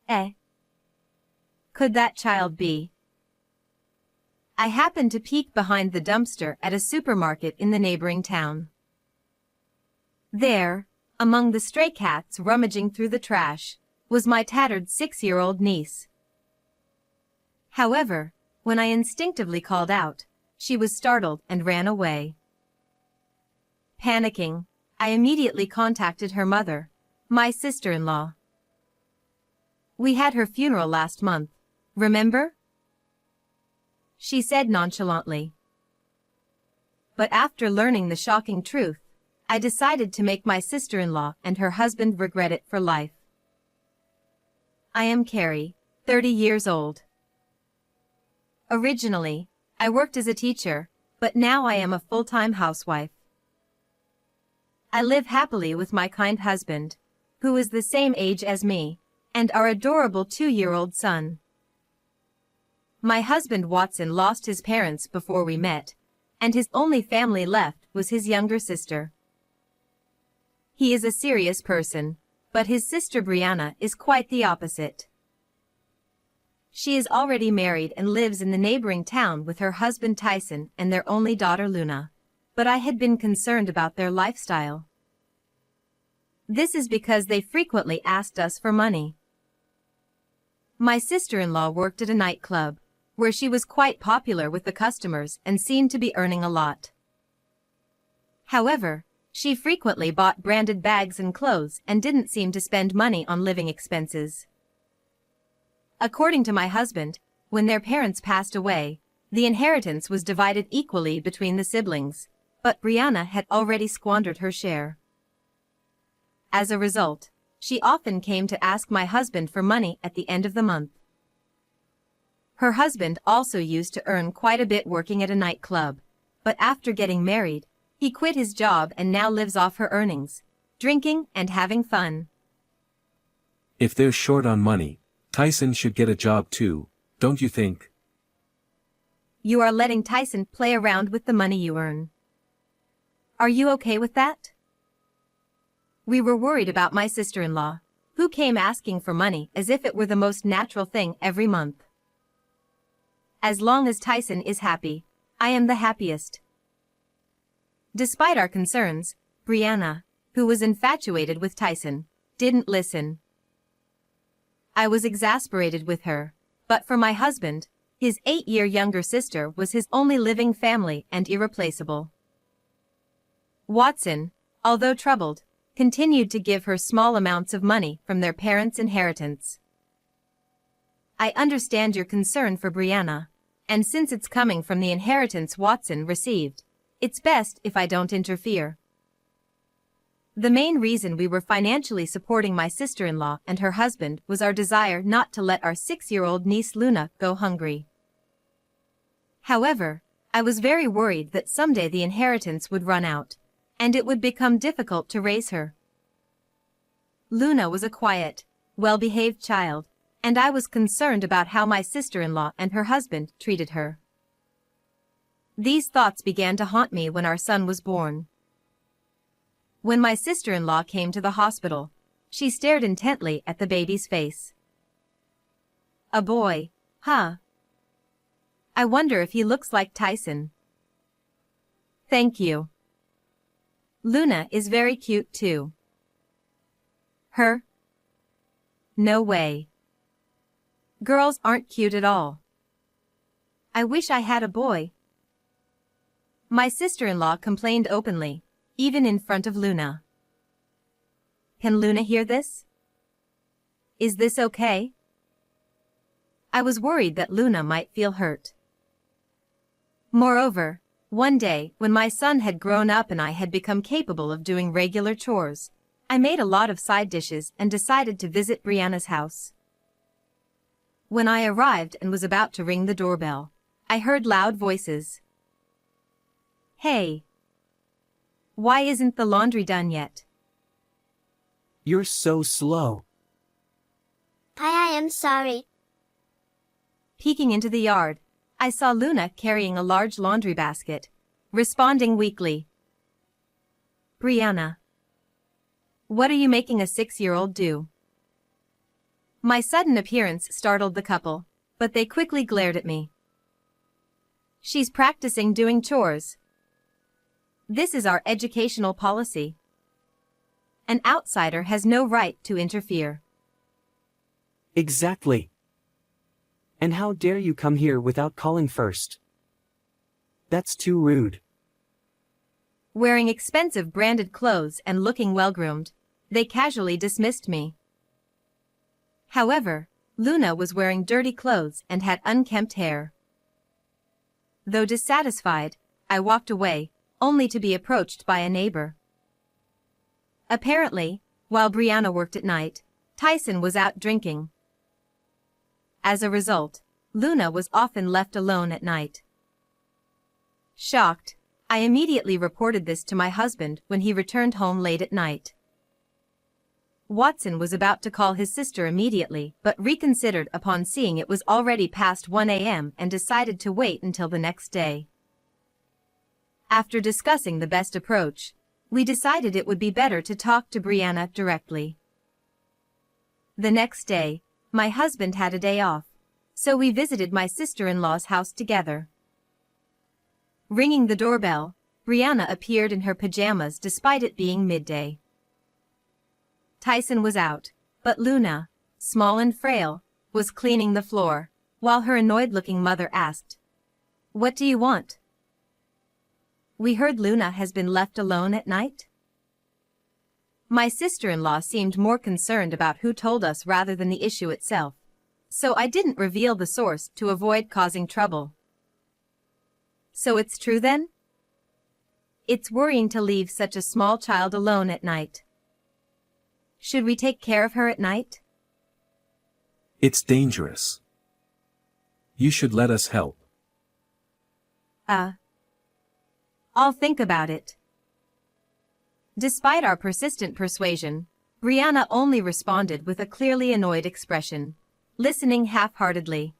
Eh? Could that child be? I happened to peek behind the dumpster at a supermarket in the neighboring town. There, among the stray cats rummaging through the trash, was my tattered 6-year-old niece. However, when I instinctively called out, she was startled and ran away. Panicking, I immediately contacted her mother, my sister-in-law. We had her funeral last month, remember? She said nonchalantly. But after learning the shocking truth, I decided to make my sister-in-law and her husband regret it for life. I am Carrie, 30 years old. Originally, I worked as a teacher, but now I am a full-time housewife. I live happily with my kind husband, who is the same age as me, and our adorable 2-year-old son. My husband Watson lost his parents before we met, and his only family left was his younger sister. He is a serious person, but his sister Brianna is quite the opposite. She is already married and lives in the neighboring town with her husband Tyson and their only daughter Luna, but I had been concerned about their lifestyle. This is because they frequently asked us for money. My sister-in-law worked at a nightclub, where she was quite popular with the customers and seemed to be earning a lot. However, she frequently bought branded bags and clothes and didn't seem to spend money on living expenses. According to my husband, when their parents passed away, the inheritance was divided equally between the siblings, but Brianna had already squandered her share. As a result, she often came to ask my husband for money at the end of the month. Her husband also used to earn quite a bit working at a nightclub, but after getting married, he quit his job and now lives off her earnings, drinking and having fun. If they're short on money, Tyson should get a job too, don't you think? You are letting Tyson play around with the money you earn. Are you okay with that? We were worried about my sister-in-law, who came asking for money as if it were the most natural thing every month. As long as Tyson is happy, I am the happiest. Despite our concerns, Brianna, who was infatuated with Tyson, didn't listen. I was exasperated with her, but for my husband, his 8-year younger sister was his only living family and irreplaceable. Watson, although troubled, continued to give her small amounts of money from their parents' inheritance. I understand your concern for Brianna, and since it's coming from the inheritance Watson received, it's best if I don't interfere. The main reason we were financially supporting my sister-in-law and her husband was our desire not to let our 6-year-old niece Luna go hungry. However, I was very worried that someday the inheritance would run out, and it would become difficult to raise her. Luna was a quiet, well-behaved child, and I was concerned about how my sister-in-law and her husband treated her. These thoughts began to haunt me when our son was born. When my sister-in-law came to the hospital, she stared intently at the baby's face. A boy, huh? I wonder if he looks like Tyson. Thank you. Luna is very cute too. Her? No way. Girls aren't cute at all. I wish I had a boy. My sister-in-law complained openly, even in front of Luna. Can Luna hear this? Is this okay? I was worried that Luna might feel hurt. Moreover, one day, when my son had grown up and I had become capable of doing regular chores, I made a lot of side dishes and decided to visit Brianna's house. When I arrived and was about to ring the doorbell, I heard loud voices. Hey! Why isn't the laundry done yet? You're so slow. I am sorry. Peeking into the yard, I saw Luna carrying a large laundry basket, responding weakly. Brianna. What are you making a 6-year-old do? My sudden appearance startled the couple, but they quickly glared at me. She's practicing doing chores. This is our educational policy. An outsider has no right to interfere. Exactly. And how dare you come here without calling first? That's too rude. Wearing expensive branded clothes and looking well-groomed, they casually dismissed me. However, Luna was wearing dirty clothes and had unkempt hair. Though dissatisfied, I walked away, only to be approached by a neighbor. Apparently, while Brianna worked at night, Tyson was out drinking. As a result, Luna was often left alone at night. Shocked, I immediately reported this to my husband when he returned home late at night. Watson was about to call his sister immediately, but reconsidered upon seeing it was already past 1 a.m. and decided to wait until the next day. After discussing the best approach, we decided it would be better to talk to Brianna directly. The next day, my husband had a day off, so we visited my sister-in-law's house together. Ringing the doorbell, Brianna appeared in her pajamas despite it being midday. Tyson was out, but Luna, small and frail, was cleaning the floor, while her annoyed-looking mother asked, "What do you want?" "We heard Luna has been left alone at night." My sister-in-law seemed more concerned about who told us rather than the issue itself, so I didn't reveal the source to avoid causing trouble. "So it's true then?" "It's worrying to leave such a small child alone at night. Should we take care of her at night?" It's dangerous. You should let us help. I'll think about it. Despite our persistent persuasion, Brianna only responded with a clearly annoyed expression, listening half-heartedly.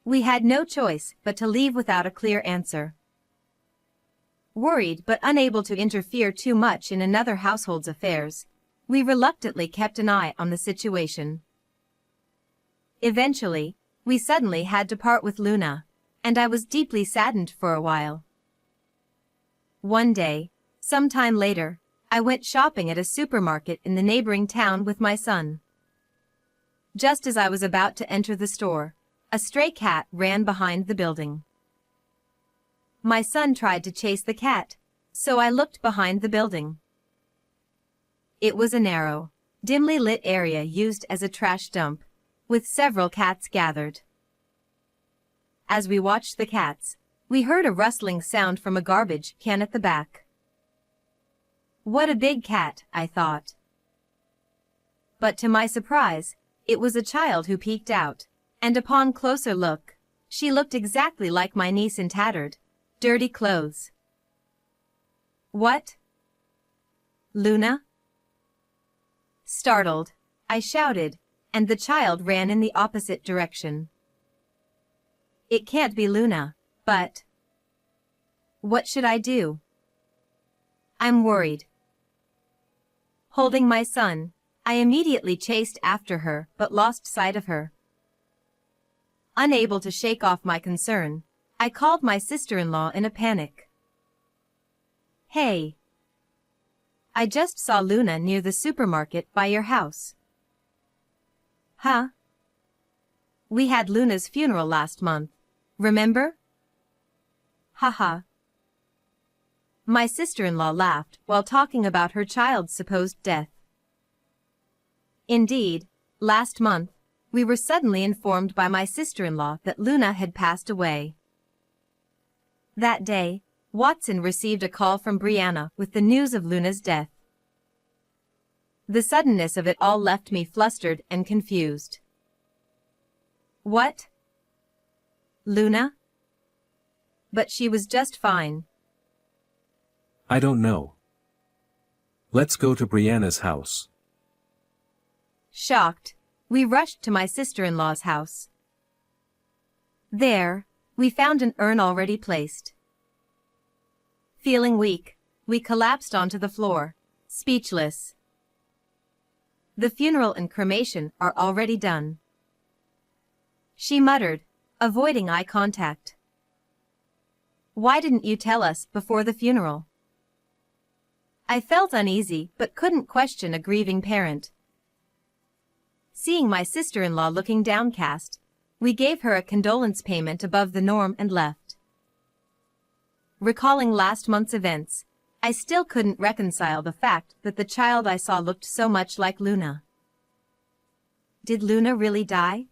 We had no choice but to leave without a clear answer. Worried but unable to interfere too much in another household's affairs, we reluctantly kept an eye on the situation. Eventually, we suddenly had to part with Luna, and I was deeply saddened for a while. One day, sometime later, I went shopping at a supermarket in the neighboring town with my son. Just as I was about to enter the store, a stray cat ran behind the building. My son tried to chase the cat, so I looked behind the building. It was a narrow, dimly lit area used as a trash dump, with several cats gathered. As we watched the cats, we heard a rustling sound from a garbage can at the back. What a big cat, I thought. But to my surprise, it was a child who peeked out, and upon closer look, she looked exactly like my niece in tattered, dirty clothes. "What? Luna?" Startled, I shouted, and the child ran in the opposite direction. It can't be Luna, but... What should I do? I'm worried. Holding my son, I immediately chased after her but lost sight of her. Unable to shake off my concern, I called my sister-in-law in a panic. "Hey! I just saw Luna near the supermarket by your house." "Huh? We had Luna's funeral last month, remember?" Haha. My sister-in-law laughed while talking about her child's supposed death. Indeed, last month, we were suddenly informed by my sister-in-law that Luna had passed away. That day, Watson received a call from Brianna with the news of Luna's death. The suddenness of it all left me flustered and confused. What? Luna? But she was just fine. I don't know. Let's go to Brianna's house. Shocked, we rushed to my sister-in-law's house. There, we found an urn already placed. Feeling weak, we collapsed onto the floor, speechless. The funeral and cremation are already done. She muttered, avoiding eye contact. Why didn't you tell us before the funeral? I felt uneasy but couldn't question a grieving parent. Seeing my sister-in-law looking downcast, we gave her a condolence payment above the norm and left. Recalling last month's events, I still couldn't reconcile the fact that the child I saw looked so much like Luna. Did Luna really die?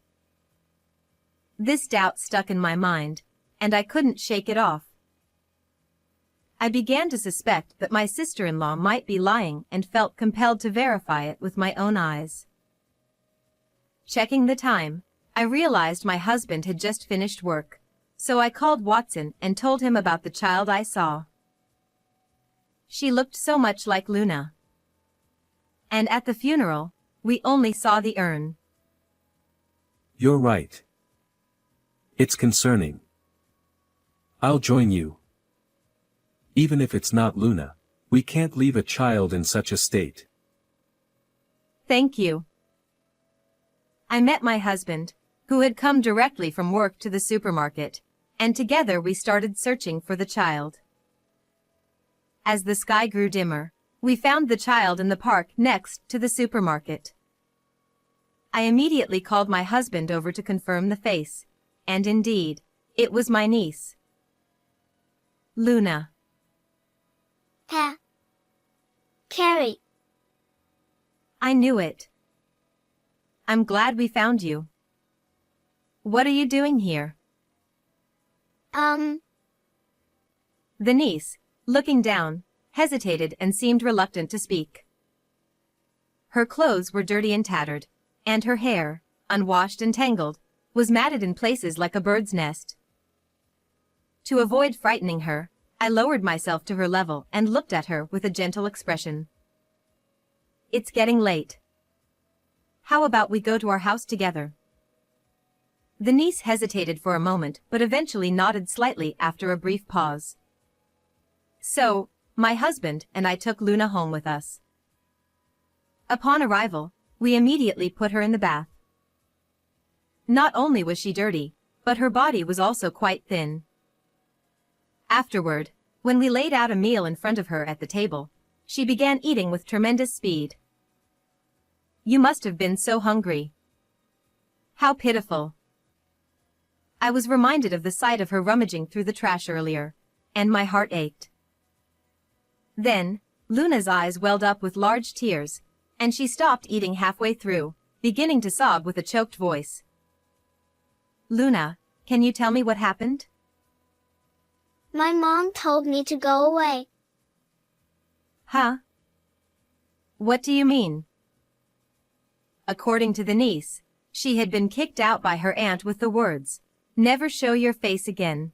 This doubt stuck in my mind, and I couldn't shake it off. I began to suspect that my sister-in-law might be lying and felt compelled to verify it with my own eyes. Checking the time, I realized my husband had just finished work, so I called Watson and told him about the child I saw. She looked so much like Luna. And at the funeral, we only saw the urn. You're right. It's concerning. I'll join you. Even if it's not Luna, we can't leave a child in such a state. Thank you. I met my husband, who had come directly from work to the supermarket, and together we started searching for the child. As the sky grew dimmer, we found the child in the park next to the supermarket. I immediately called my husband over to confirm the face, and indeed, it was my niece. Luna. Carrie. I knew it. I'm glad we found you. What are you doing here? Um. The niece, looking down, hesitated and seemed reluctant to speak. Her clothes were dirty and tattered, and her hair, unwashed and tangled, was matted in places like a bird's nest. To avoid frightening her, I lowered myself to her level and looked at her with a gentle expression. It's getting late. How about we go to our house together? The niece hesitated for a moment but eventually nodded slightly after a brief pause. So, my husband and I took Luna home with us. Upon arrival, we immediately put her in the bath. Not only was she dirty, but her body was also quite thin. Afterward, when we laid out a meal in front of her at the table, she began eating with tremendous speed. You must have been so hungry. How pitiful. I was reminded of the sight of her rummaging through the trash earlier, and my heart ached. Then, Luna's eyes welled up with large tears, and she stopped eating halfway through, beginning to sob with a choked voice. Luna, can you tell me what happened? My mom told me to go away. Huh? What do you mean? According to the niece, she had been kicked out by her aunt with the words, "Never show your face again.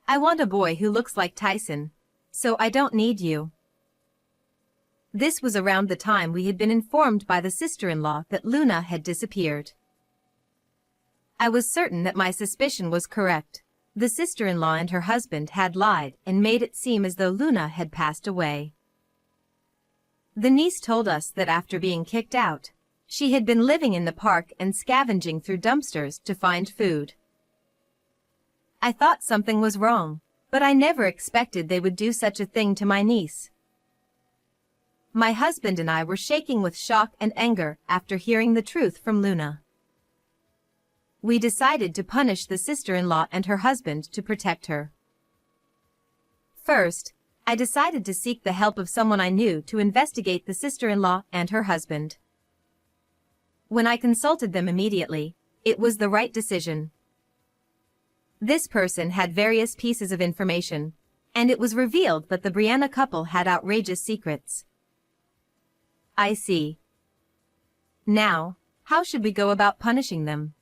I want a boy who looks like Tyson, so I don't need you." This was around the time we had been informed by the sister-in-law that Luna had disappeared. I was certain that my suspicion was correct. The sister-in-law and her husband had lied and made it seem as though Luna had passed away. The niece told us that after being kicked out, she had been living in the park and scavenging through dumpsters to find food. I thought something was wrong, but I never expected they would do such a thing to my niece. My husband and I were shaking with shock and anger after hearing the truth from Luna. We decided to punish the sister-in-law and her husband to protect her. First, I decided to seek the help of someone I knew to investigate the sister-in-law and her husband. When I consulted them immediately, it was the right decision. This person had various pieces of information, and it was revealed that the Brianna couple had outrageous secrets. I see. Now, how should we go about punishing them?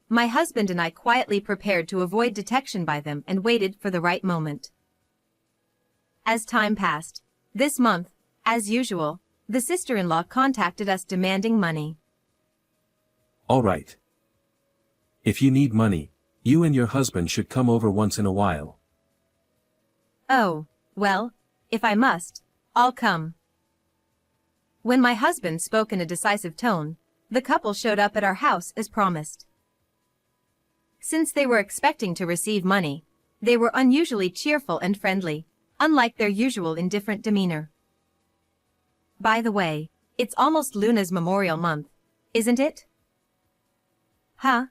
My husband and I quietly prepared to avoid detection by them and waited for the right moment. As time passed, this month, as usual, the sister-in-law contacted us demanding money. All right. If you need money, you and your husband should come over once in a while. Oh, well, if I must, I'll come. When my husband spoke in a decisive tone, the couple showed up at our house as promised. Since they were expecting to receive money, they were unusually cheerful and friendly, unlike their usual indifferent demeanor. By the way, it's almost Luna's memorial month, isn't it? Huh?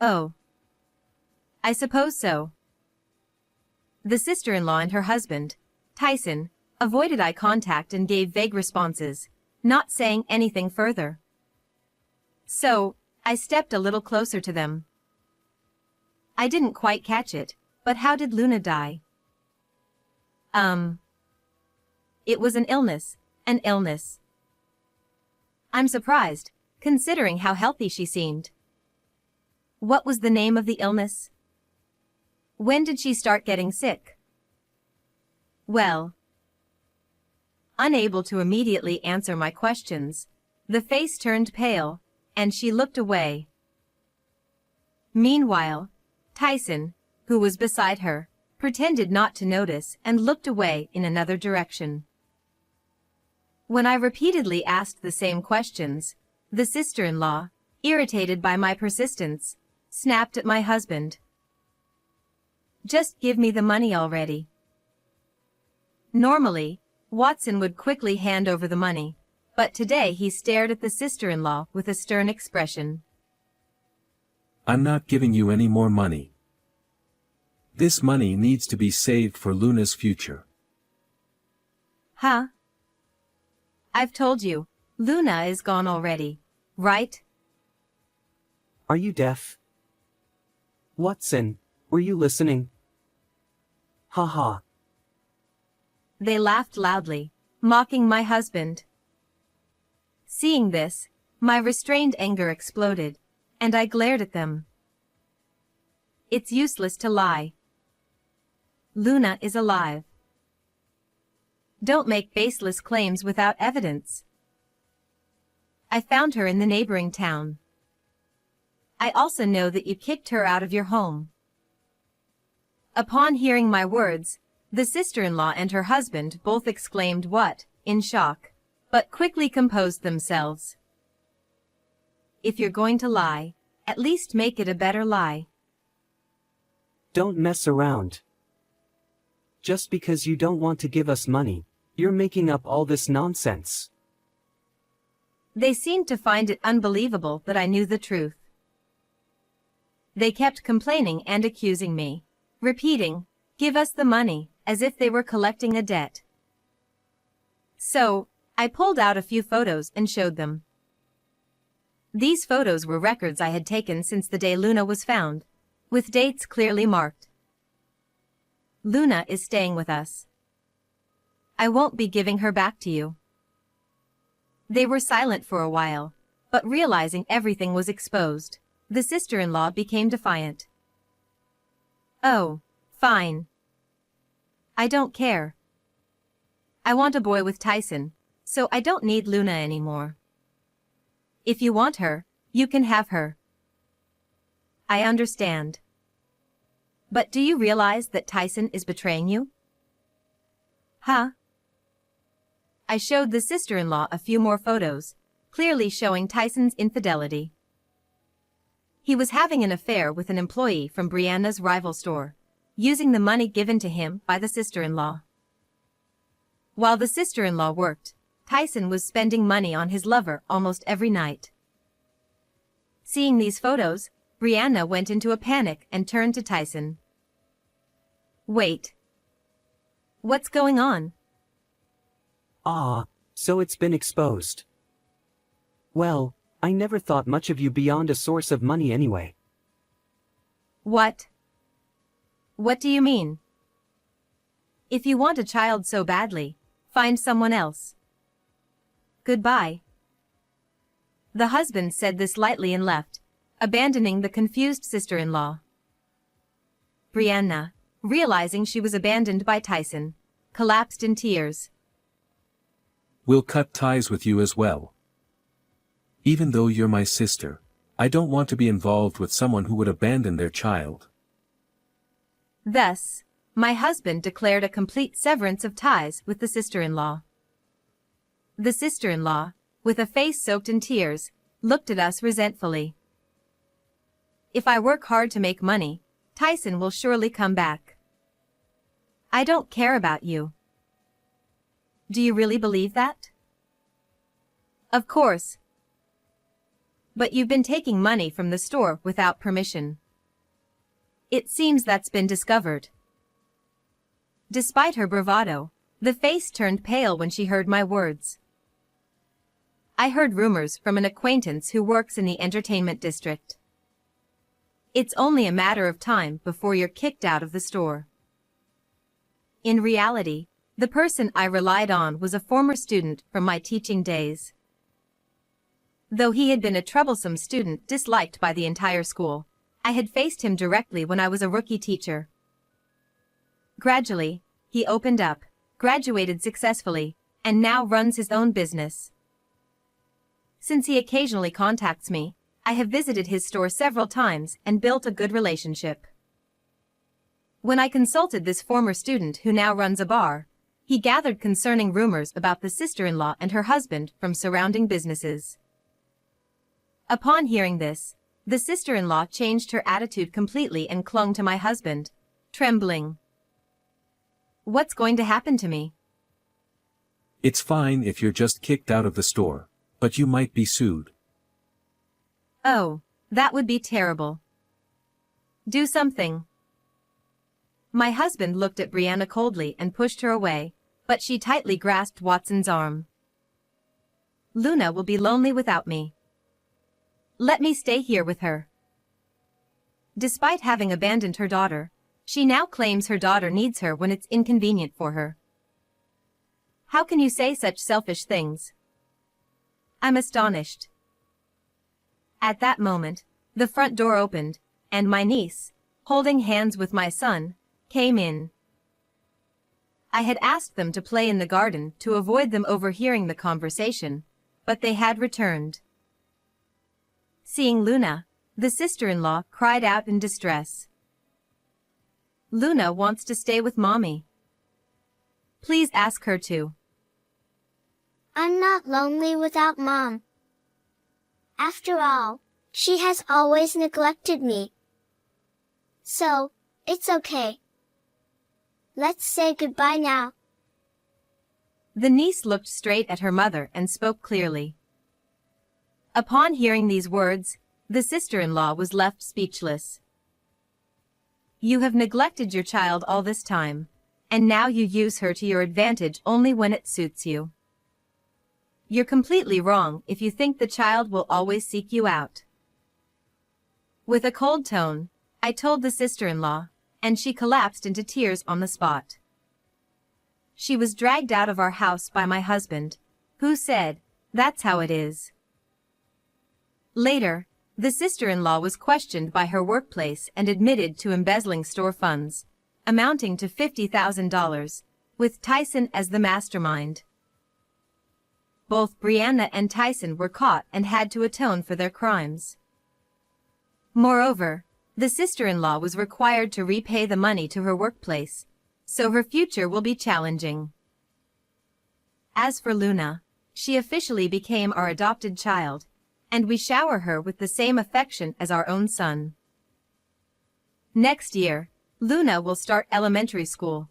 Oh. I suppose so. The sister-in-law and her husband, Tyson, avoided eye contact and gave vague responses, not saying anything further. So, I stepped a little closer to them. I didn't quite catch it, but how did Luna die? It was an illness. An illness. I'm surprised, considering how healthy she seemed. What was the name of the illness? When did she start getting sick? Well, unable to immediately answer my questions, the face turned pale, and she looked away. Meanwhile, Tyson, who was beside her, pretended not to notice and looked away in another direction. When I repeatedly asked the same questions, the sister-in-law, irritated by my persistence, snapped at my husband. Just give me the money already. Normally, Watson would quickly hand over the money, but today he stared at the sister-in-law with a stern expression. I'm not giving you any more money. This money needs to be saved for Luna's future. Huh? I've told you, Luna is gone already, right? Are you deaf? Watson, were you listening? Ha ha. They laughed loudly, mocking my husband. Seeing this, my restrained anger exploded, and I glared at them. It's useless to lie. Luna is alive. Don't make baseless claims without evidence. I found her in the neighboring town. I also know that you kicked her out of your home. Upon hearing my words, the sister-in-law and her husband both exclaimed what, in shock, but quickly composed themselves. If you're going to lie, at least make it a better lie. Don't mess around. Just because you don't want to give us money, you're making up all this nonsense. They seemed to find it unbelievable that I knew the truth. They kept complaining and accusing me, repeating, "Give us the money," as if they were collecting a debt. So, I pulled out a few photos and showed them. These photos were records I had taken since the day Luna was found, with dates clearly marked. Luna is staying with us. I won't be giving her back to you. They were silent for a while, but realizing everything was exposed, the sister-in-law became defiant. Oh, fine. I don't care. I want a boy with Tyson, so I don't need Luna anymore. If you want her, you can have her. I understand. But do you realize that Tyson is betraying you? Huh? I showed the sister-in-law a few more photos, clearly showing Tyson's infidelity. He was having an affair with an employee from Brianna's rival store, using the money given to him by the sister-in-law. While the sister-in-law worked, Tyson was spending money on his lover almost every night. Seeing these photos, Brianna went into a panic and turned to Tyson. Wait. What's going on? Ah, so it's been exposed. Well, I never thought much of you beyond a source of money anyway. What? What do you mean? If you want a child so badly, find someone else. Goodbye. The husband said this lightly and left, abandoning the confused sister-in-law. Brianna, realizing she was abandoned by Tyson, collapsed in tears. We'll cut ties with you as well. Even though you're my sister, I don't want to be involved with someone who would abandon their child. Thus, my husband declared a complete severance of ties with the sister-in-law. The sister-in-law, with a face soaked in tears, looked at us resentfully. If I work hard to make money, Tyson will surely come back. I don't care about you. Do you really believe that? Of course. But you've been taking money from the store without permission. It seems that's been discovered. Despite her bravado, the face turned pale when she heard my words. I heard rumors from an acquaintance who works in the entertainment district. It's only a matter of time before you're kicked out of the store. In reality, the person I relied on was a former student from my teaching days. Though he had been a troublesome student disliked by the entire school, I had faced him directly when I was a rookie teacher. Gradually, he opened up, graduated successfully, and now runs his own business. Since he occasionally contacts me, I have visited his store several times and built a good relationship. When I consulted this former student who now runs a bar, he gathered concerning rumors about the sister-in-law and her husband from surrounding businesses. Upon hearing this, the sister-in-law changed her attitude completely and clung to my husband, trembling. What's going to happen to me? It's fine if you're just kicked out of the store, but you might be sued. Oh, that would be terrible. Do something. My husband looked at Brianna coldly and pushed her away, but she tightly grasped Watson's arm. Luna will be lonely without me. Let me stay here with her. Despite having abandoned her daughter, she now claims her daughter needs her when it's inconvenient for her. How can you say such selfish things? I'm astonished. At that moment, the front door opened, and my niece, holding hands with my son, came in. I had asked them to play in the garden to avoid them overhearing the conversation, but they had returned. Seeing Luna, the sister-in-law cried out in distress. Luna wants to stay with Mommy. Please ask her to. I'm not lonely without Mom. After all, she has always neglected me. So, it's okay. Let's say goodbye now. The niece looked straight at her mother and spoke clearly. Upon hearing these words, the sister-in-law was left speechless. You have neglected your child all this time, and now you use her to your advantage only when it suits you. You're completely wrong if you think the child will always seek you out. With a cold tone, I told the sister-in-law, and she collapsed into tears on the spot. She was dragged out of our house by my husband, who said, "That's how it is." Later, the sister-in-law was questioned by her workplace and admitted to embezzling store funds, amounting to $50,000, with Tyson as the mastermind. Both Brianna and Tyson were caught and had to atone for their crimes. Moreover, the sister-in-law was required to repay the money to her workplace, so her future will be challenging. As for Luna, she officially became our adopted child, and we shower her with the same affection as our own son. Next year, Luna will start elementary school.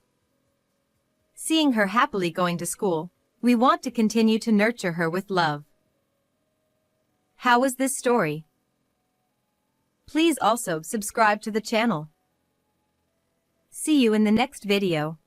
Seeing her happily going to school, we want to continue to nurture her with love. How was this story? Please also subscribe to the channel. See you in the next video.